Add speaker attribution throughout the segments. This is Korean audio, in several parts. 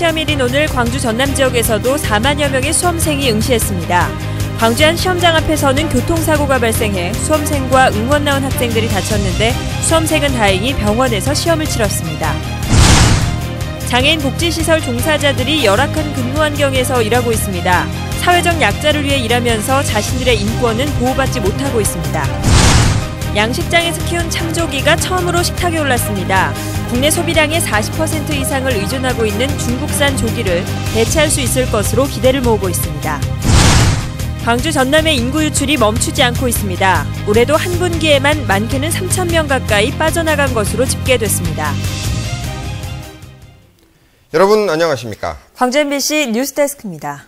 Speaker 1: 시험일인 오늘 광주 전남 지역에서도 4만여 명의 수험생이 응시했습니다. 광주 한 시험장 앞에서는 교통사고가 발생해 수험생과 응원 나온 학생들이 다쳤는데 수험생은 다행히 병원에서 시험을 치렀습니다. 장애인 복지시설 종사자들이 열악한 근무 환경에서 일하고 있습니다. 사회적 약자를 위해 일하면서 자신들의 인권은 보호받지 못하고 있습니다. 양식장에서 키운 참조기가 처음으로 식탁에 올랐습니다. 국내 소비량의 40% 이상을 의존하고 있는 중국산 조기를 대체할 수 있을 것으로 기대를 모으고 있습니다. 광주 전남의 인구 유출이 멈추지 않고 있습니다. 올해도 한 분기에만 많게는 3,000명 가까이 빠져나간 것으로 집계됐습니다.
Speaker 2: 여러분 안녕하십니까?
Speaker 1: 광주 MBC 뉴스데스크입니다.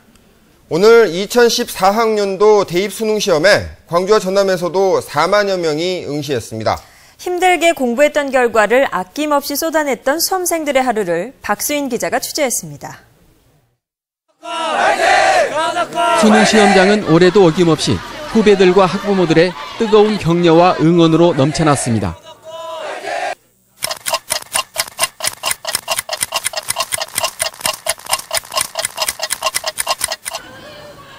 Speaker 2: 오늘 2014학년도 대입수능시험에 광주와 전남에서도 4만여 명이 응시했습니다.
Speaker 1: 힘들게 공부했던 결과를 아낌없이 쏟아냈던 수험생들의 하루를 박수인 기자가 취재했습니다.
Speaker 3: 수능 시험장은 올해도 어김없이 후배들과 학부모들의 뜨거운 격려와 응원으로 넘쳐났습니다.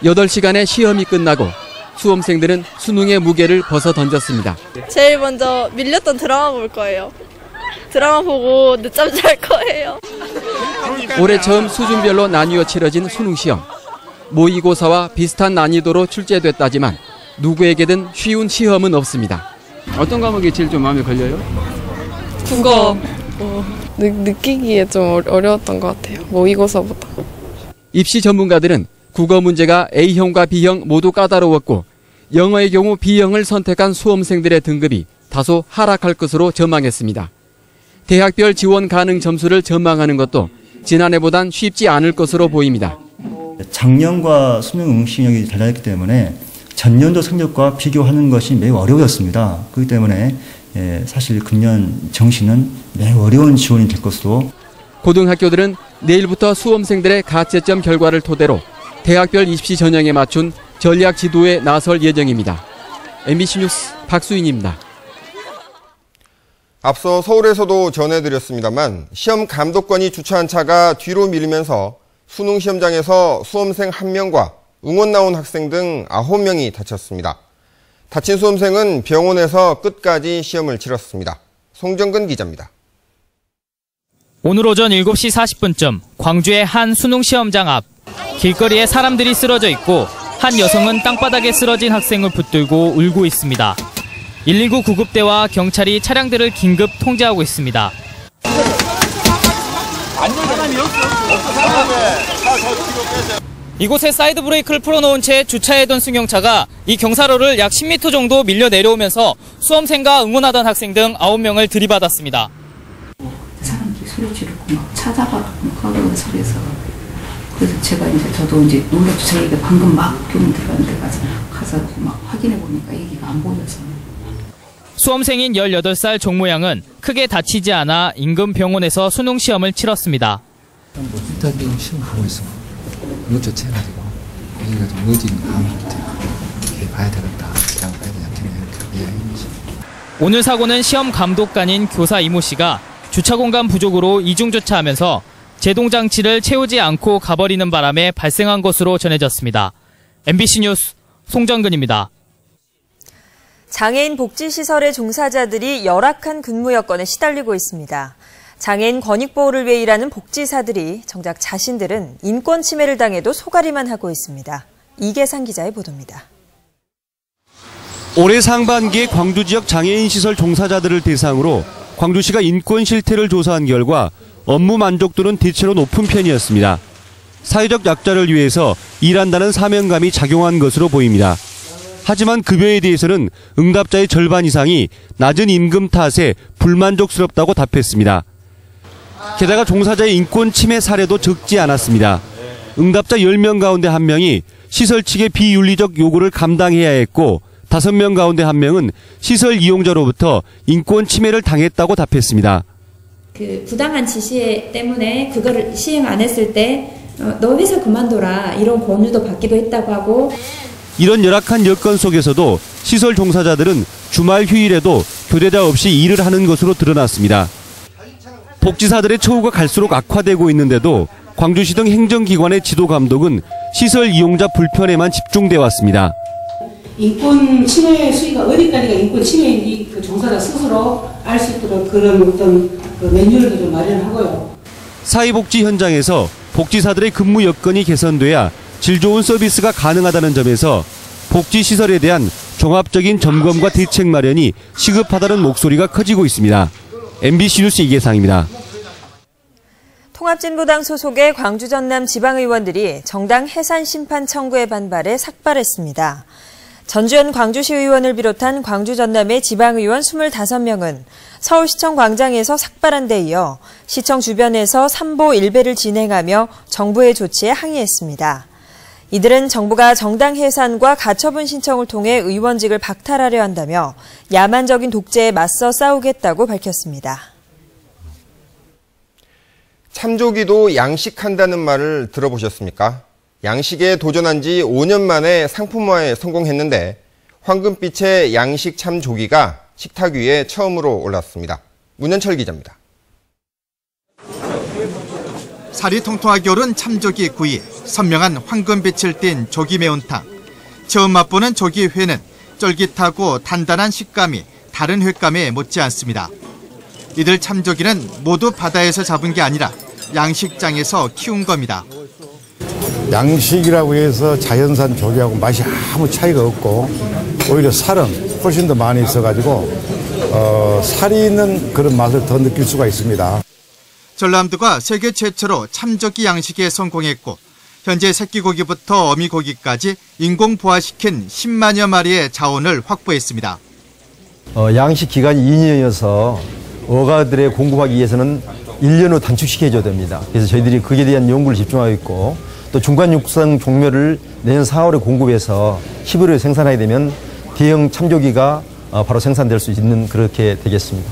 Speaker 3: 여덟 시간의 시험이 끝나고 수험생들은 수능의 무게를 벗어 던졌습니다.
Speaker 4: 제일 먼저 밀렸던 드라마 볼 거예요. 드라마 보고 늦잠 잘 거예요.
Speaker 3: 올해 처음 수준별로 나뉘어 치러진 수능시험. 모의고사와 비슷한 난이도로 출제됐다지만 누구에게든 쉬운 시험은 없습니다. 어떤 과목이 제일 좀 마음에 걸려요?
Speaker 4: 국어. 느끼기에 좀 어려웠던 것 같아요. 모의고사보다.
Speaker 3: 입시 전문가들은 국어 문제가 A형과 B형 모두 까다로웠고 영어의 경우 B형을 선택한 수험생들의 등급이 다소 하락할 것으로 전망했습니다. 대학별 지원 가능 점수를 전망하는 것도 지난해보단 쉽지 않을 것으로 보입니다.
Speaker 5: 작년과 수능 응시력이 달라졌기 때문에 전년도 성적과 비교하는 것이 매우 어려워졌습니다. 그렇기 때문에 사실 금년 정시는 매우 어려운 지원이 될 것으로.
Speaker 3: 고등학교들은 내일부터 수험생들의 가채점 결과를 토대로 대학별 입시 전형에 맞춘 전략 지도에 나설 예정입니다. MBC 뉴스 박수인입니다.
Speaker 2: 앞서 서울에서도 전해드렸습니다만 시험 감독관이 주차한 차가 뒤로 밀리면서 수능 시험장에서 수험생 1명과 응원 나온 학생 등 9명이 다쳤습니다. 다친 수험생은 병원에서 끝까지 시험을 치렀습니다. 송정근 기자입니다.
Speaker 6: 오늘 오전 7시 40분쯤 광주의 한 수능 시험장 앞. 길거리에 사람들이 쓰러져 있고 한 여성은 땅바닥에 쓰러진 학생을 붙들고 울고 있습니다. 119 구급대와 경찰이 차량들을 긴급 통제하고 있습니다. 이곳에 사이드 브레이크를 풀어놓은 채 주차해둔 승용차가 이 경사로를 약 10m 정도 밀려 내려오면서 수험생과 응원하던 학생 등 9명을 들이받았습니다.
Speaker 7: 사람들이 소리 지르고 막 찾아가고 하는 소리에서 그래서 저도 놀랍죠. 저희가 방금 막 병원 들어갔는데 가서 막 확인해 보니까 얘기가 안 보여서.
Speaker 6: 수험생인 18살 종모양은 크게 다치지 않아 인근 병원에서 수능 시험을 치렀습니다.
Speaker 8: 일단 시험 보고 있어. 이것 자체가지고 여기가 좀 어딘 아무것도 봐야 되겠다. 그냥 봐야 되냐.
Speaker 6: 오늘 사고는 시험 감독관인 교사 이모 씨가 주차 공간 부족으로 이중주차하면서 제동장치를 채우지 않고 가버리는 바람에 발생한 것으로 전해졌습니다. MBC 뉴스 송정근입니다.
Speaker 1: 장애인 복지시설의 종사자들이 열악한 근무 여건에 시달리고 있습니다. 장애인 권익보호를 위해 일하는 복지사들이 정작 자신들은 인권 침해를 당해도 소가리만 하고 있습니다. 이계상 기자의 보도입니다.
Speaker 9: 올해 상반기에 광주 지역 장애인 시설 종사자들을 대상으로 광주시가 인권 실태를 조사한 결과 업무 만족도는 대체로 높은 편이었습니다. 사회적 약자를 위해서 일한다는 사명감이 작용한 것으로 보입니다. 하지만 급여에 대해서는 응답자의 절반 이상이 낮은 임금 탓에 불만족스럽다고 답했습니다. 게다가 종사자의 인권 침해 사례도 적지 않았습니다. 응답자 10명 가운데 1명이 시설 측의 비윤리적 요구를 감당해야 했고 5명 가운데 1명은 시설 이용자로부터 인권 침해를 당했다고 답했습니다.
Speaker 10: 부당한 지시 때문에 그거를 시행 안 했을 때 너 회사 그만둬라 이런 권유도 받기도 했다고 하고.
Speaker 9: 이런 열악한 여건 속에서도 시설 종사자들은 주말 휴일에도 교대자 없이 일을 하는 것으로 드러났습니다. 복지사들의 처우가 갈수록 악화되고 있는데도 광주시 등 행정기관의 지도 감독은 시설 이용자 불편에만 집중돼 왔습니다.
Speaker 11: 인권 침해 수위가 어디까지가 인권 침해인지 그 종사자 스스로 알 수 있도록 그런 어떤 그 매뉴얼도 좀 마련하고요.
Speaker 9: 사회복지 현장에서 복지사들의 근무 여건이 개선돼야 질 좋은 서비스가 가능하다는 점에서 복지시설에 대한 종합적인 점검과 대책 마련이 시급하다는 목소리가 커지고 있습니다. MBC 뉴스 이계상입니다.
Speaker 1: 통합진보당 소속의 광주 전남 지방의원들이 정당 해산 심판 청구에 반발해 삭발했습니다. 전주현 광주시 의원을 비롯한 광주 전남의 지방의원 25명은 서울시청 광장에서 삭발한 데 이어 시청 주변에서 삼보 일배를 진행하며 정부의 조치에 항의했습니다. 이들은 정부가 정당 해산과 가처분 신청을 통해 의원직을 박탈하려 한다며 야만적인 독재에 맞서 싸우겠다고 밝혔습니다.
Speaker 2: 참조기도 양식한다는 말을 들어보셨습니까? 양식에 도전한 지 5년 만에 상품화에 성공했는데 황금빛의 양식 참조기가 식탁 위에 처음으로 올랐습니다. 문현철 기자입니다.
Speaker 12: 살이 통통하게 오른 참조기 구이, 선명한 황금빛을 띤 조기 매운탕. 처음 맛보는 조기 회는 쫄깃하고 단단한 식감이 다른 횟감에 못지않습니다. 이들 참조기는 모두 바다에서 잡은 게 아니라 양식장에서 키운 겁니다.
Speaker 13: 양식이라고 해서 자연산 조기하고 맛이 아무 차이가 없고 오히려 살은 훨씬 더 많이 있어가지고 살이 있는 그런 맛을 더 느낄 수가 있습니다.
Speaker 12: 전남도가 세계 최초로 참조기 양식에 성공했고 현재 새끼고기부터 어미고기까지 인공 부화시킨 10만여 마리의 자원을 확보했습니다.
Speaker 14: 양식 기간이 2년이어서 어가들의 공급하기 위해서는 1년으로 단축시켜줘야 됩니다. 그래서 저희들이 거기에 대한 연구를 집중하고 있고 또 중간 육성 종묘를 내년 4월에 공급해서 11월에 생산하게 되면 대형 참조기가 바로 생산될 수 있는 그렇게 되겠습니다.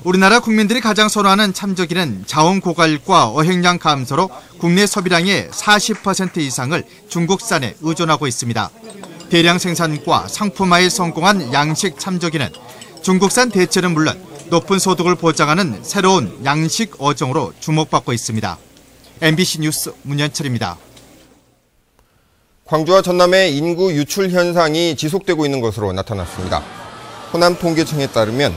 Speaker 12: 우리나라 국민들이 가장 선호하는 참조기는 자원 고갈과 어획량 감소로 국내 소비량의 40% 이상을 중국산에 의존하고 있습니다. 대량 생산과 상품화에 성공한 양식 참조기는 중국산 대체는 물론 높은 소득을 보장하는 새로운 양식 어종으로 주목받고 있습니다. MBC 뉴스 문현철입니다.
Speaker 2: 광주와 전남의 인구 유출 현상이 지속되고 있는 것으로 나타났습니다. 호남통계청에 따르면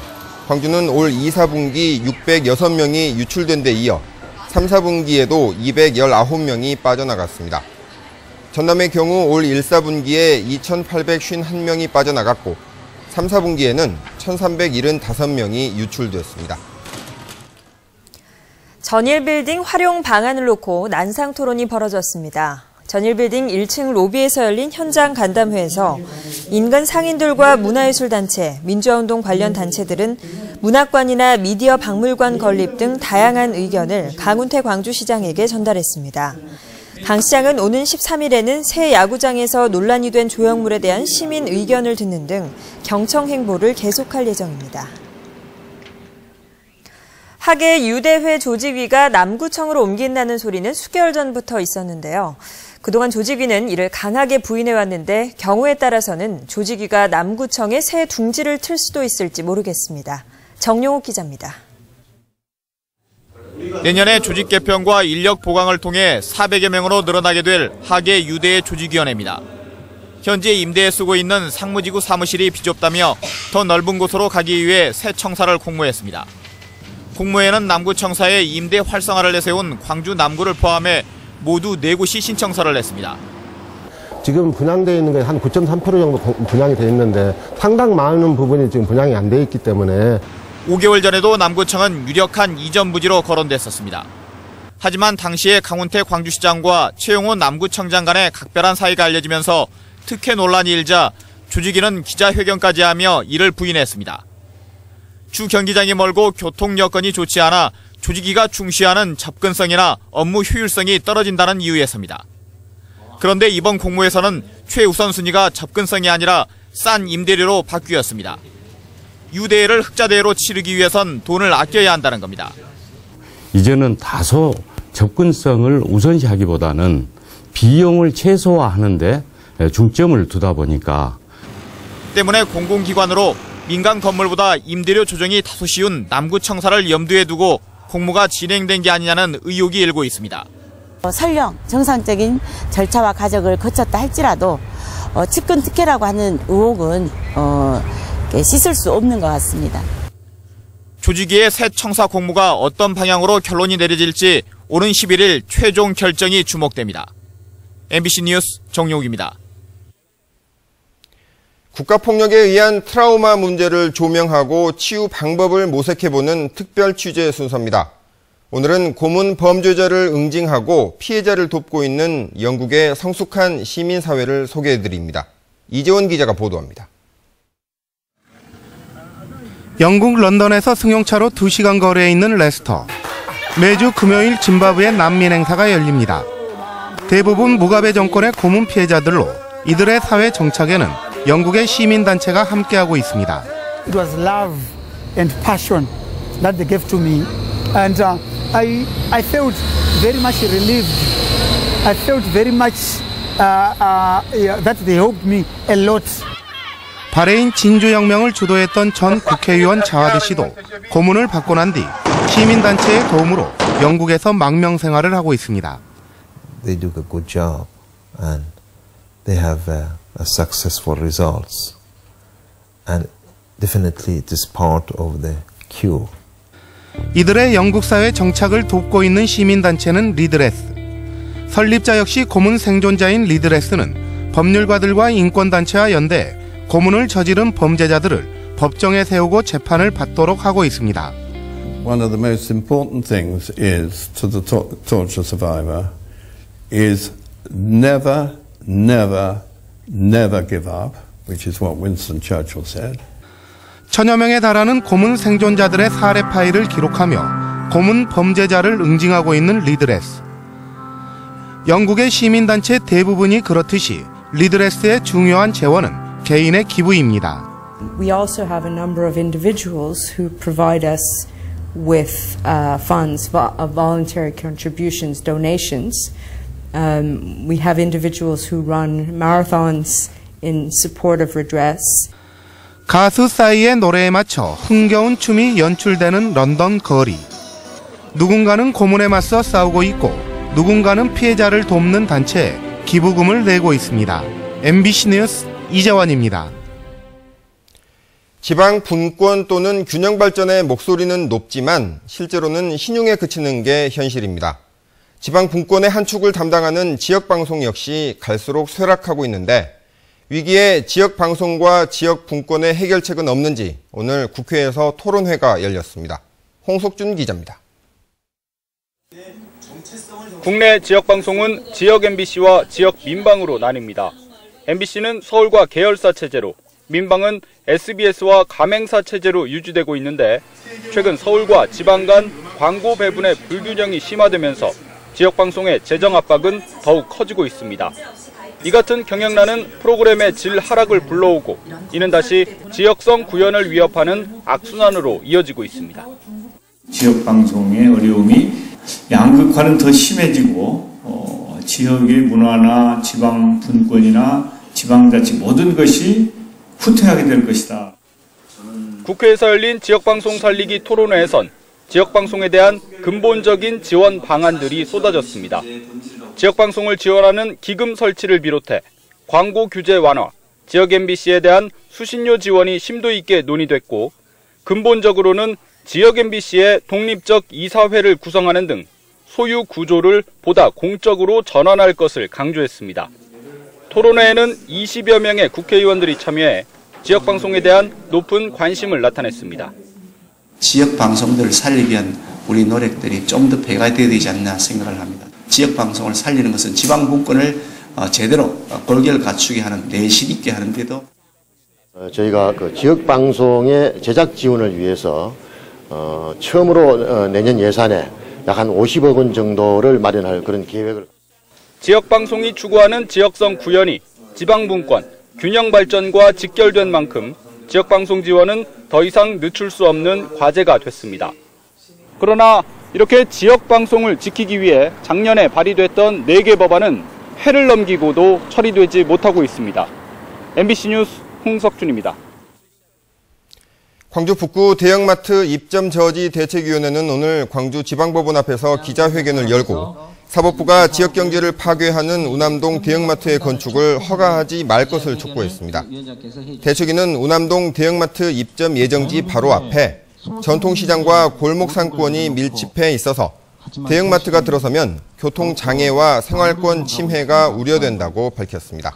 Speaker 2: 광주는 올 2, 4분기 606명이 유출된 데 이어 3, 4분기에도 219명이 빠져나갔습니다. 전남의 경우 올 1, 4분기에 2,851명이 빠져나갔고 3, 4분기에는 1,375명이 유출되었습니다.
Speaker 1: 전일빌딩 활용 방안을 놓고 난상 토론이 벌어졌습니다. 전일빌딩 1층 로비에서 열린 현장 간담회에서 인근 상인들과 문화예술단체, 민주화운동 관련 단체들은 문학관이나 미디어 박물관 건립 등 다양한 의견을 강훈태 광주시장에게 전달했습니다. 강 시장은 오는 13일에는 새 야구장에서 논란이 된 조형물에 대한 시민 의견을 듣는 등 경청 행보를 계속할 예정입니다. 하계 유대회 조직위가 남구청으로 옮긴다는 소리는 수개월 전부터 있었는데요. 그동안 조직위는 이를 강하게 부인해왔는데 경우에 따라서는 조직위가 남구청에 새 둥지를 틀 수도 있을지 모르겠습니다. 정용욱 기자입니다.
Speaker 15: 내년에 조직 개편과 인력 보강을 통해 400여 명으로 늘어나게 될 하계 유대회 조직위원회입니다. 현재 임대에 쓰고 있는 상무지구 사무실이 비좁다며 더 넓은 곳으로 가기 위해 새 청사를 공모했습니다. 공모에는 남구청사의 임대 활성화를 내세운 광주 남구를 포함해 모두 4곳이 신청서를 냈습니다.
Speaker 16: 지금 분양되어 있는 게 한 9.3% 정도 분양이 되어 있는데 상당 많은 부분이 지금 분양이 안 돼 있기 때문에
Speaker 15: 5개월 전에도 남구청은 유력한 이전 부지로 거론됐었습니다. 하지만 당시에 강훈태 광주시장과 최용호 남구청장 간의 각별한 사이가 알려지면서 특혜 논란이 일자 조직위는 기자회견까지 하며 이를 부인했습니다. 주 경기장이 멀고 교통 여건이 좋지 않아 조직위가 중시하는 접근성이나 업무 효율성이 떨어진다는 이유에서입니다. 그런데 이번 공모에서는 최우선 순위가 접근성이 아니라 싼 임대료로 바뀌었습니다. 유대회를 흑자대회로 치르기 위해선 돈을 아껴야 한다는 겁니다.
Speaker 17: 이제는 다소 접근성을 우선시하기보다는 비용을 최소화하는 데 중점을 두다 보니까
Speaker 15: 때문에 공공기관으로 민간 건물보다 임대료 조정이 다소 쉬운 남구청사를 염두에 두고 공모가 진행된 게 아니냐는 의혹이 일고 있습니다.
Speaker 18: 설령 정상적인 절차와 과정을 거쳤다 할지라도 측근 특혜라고 하는 의혹은 씻을 수 없는 것 같습니다.
Speaker 15: 조직위의 새 청사 공모가 어떤 방향으로 결론이 내려질지 오는 11일 최종 결정이 주목됩니다. MBC 뉴스 정용욱입니다.
Speaker 2: 국가폭력에 의한 트라우마 문제를 조명하고 치유 방법을 모색해보는 특별 취재 순서입니다. 오늘은 고문 범죄자를 응징하고 피해자를 돕고 있는 영국의 성숙한 시민사회를 소개해드립니다. 이재원 기자가 보도합니다.
Speaker 19: 영국 런던에서 승용차로 2시간 거리에 있는 레스터. 매주 금요일 짐바브웨 난민 행사가 열립니다. 대부분 무가베 정권의 고문 피해자들로 이들의 사회 정착에는 영국의 시민단체가 함께하고 있습니다.
Speaker 20: It was love and passion that they gave to me, and I felt very much relieved. I felt very much that they helped me a lot.
Speaker 19: 바레인 진주혁명을 주도했던 전 국회의원 자와드 씨도 고문을 받고 난 뒤 시민단체의 도움으로 영국에서 망명 생활을 하고 있습니다.
Speaker 21: They do a good job and they have successful results. And definitely it is part of the cure.
Speaker 19: 이들의 영국 사회 정착을 돕고 있는 시민단체는 리드레스. 설립자 역시 고문 생존자인 리드레스는 법률가들과 인권단체와 연대 고문을 저지른 범죄자들을 법정에 세우고 재판을 받도록 하고 있습니다.
Speaker 22: One of the most important things is to the torture survivor is never, never, never give up, which is what Winston Churchill said.
Speaker 19: 천여 명에 달하는 고문 생존자들의 사례 파일을 기록하며 고문 범죄자를 응징하고 있는 리드레스. 영국의 시민단체 대부분이 그렇듯이 리드레스의 중요한 재원은 개인의 기부입니다.
Speaker 23: We also have a number of individuals who provide us with funds, voluntary contributions, donations. We have individuals who run marathons in support of redress.
Speaker 19: 가수 싸이의 노래에 맞춰 흥겨운 춤이 연출되는 런던 거리. 누군가는 고문에 맞서 싸우고 있고 누군가는 피해자를 돕는 단체에 기부금을 내고 있습니다. MBC 뉴스 이재원입니다.
Speaker 2: 지방 분권 또는 균형 발전의 목소리는 높지만 실제로는 신용에 그치는 게 현실입니다. 지방 분권의 한 축을 담당하는 지역 방송 역시 갈수록 쇠락하고 있는데 위기에 지역 방송과 지역 분권의 해결책은 없는지 오늘 국회에서 토론회가 열렸습니다. 홍석준 기자입니다.
Speaker 24: 국내 지역 방송은 지역 MBC와 지역 민방으로 나뉩니다. MBC는 서울과 계열사 체제로, 민방은 SBS와 가맹사 체제로 유지되고 있는데 최근 서울과 지방 간 광고 배분의 불균형이 심화되면서 지역 방송의 재정 압박은 더욱 커지고 있습니다. 이 같은 경영난은 프로그램의 질 하락을 불러오고 이는 다시 지역성 구현을 위협하는 악순환으로 이어지고 있습니다.
Speaker 25: 지역 방송의 어려움이 양극화는 더 심해지고 지역의 문화나 지방 분권이나 지방자치 모든 것이 후퇴하게 될 것이다.
Speaker 24: 국회에서 열린 지역방송 살리기 토론회에선 지역방송에 대한 근본적인 지원 방안들이 쏟아졌습니다. 지역방송을 지원하는 기금 설치를 비롯해 광고 규제 완화, 지역 MBC에 대한 수신료 지원이 심도 있게 논의됐고 근본적으로는 지역 MBC의 독립적 이사회를 구성하는 등 소유 구조를 보다 공적으로 전환할 것을 강조했습니다. 토론회에는 20여 명의 국회의원들이 참여해 지역방송에 대한 높은 관심을 나타냈습니다.
Speaker 26: 지역방송들을 살리기 위한 우리 노력들이 좀 더 배가 되어야 되지 않나 생각을 합니다. 지역방송을 살리는 것은 지방분권을 제대로 골결 갖추게 하는, 내실 있게 하는 데도
Speaker 27: 저희가 그 지역방송의 제작 지원을 위해서 처음으로 내년 예산에 약 한 50억 원 정도를 마련할 그런 계획을.
Speaker 24: 지역방송이 추구하는 지역성 구현이 지방분권, 균형 발전과 직결된 만큼 지역방송 지원은 더 이상 늦출 수 없는 과제가 됐습니다. 그러나 이렇게 지역방송을 지키기 위해 작년에 발의됐던 4개 법안은 해를 넘기고도 처리되지 못하고 있습니다. MBC 뉴스 홍석준입니다.
Speaker 2: 광주 북구 대형마트 입점 저지 대책위원회는 오늘 광주 지방법원 앞에서 기자회견을 열고 사법부가 지역 경제를 파괴하는 우남동 대형마트의 건축을 허가하지 말 것을 촉구했습니다. 대책위는 우남동 대형마트 입점 예정지 바로 앞에 전통시장과 골목 상권이 밀집해 있어서 대형마트가 들어서면 교통장애와 생활권 침해가 우려된다고 밝혔습니다.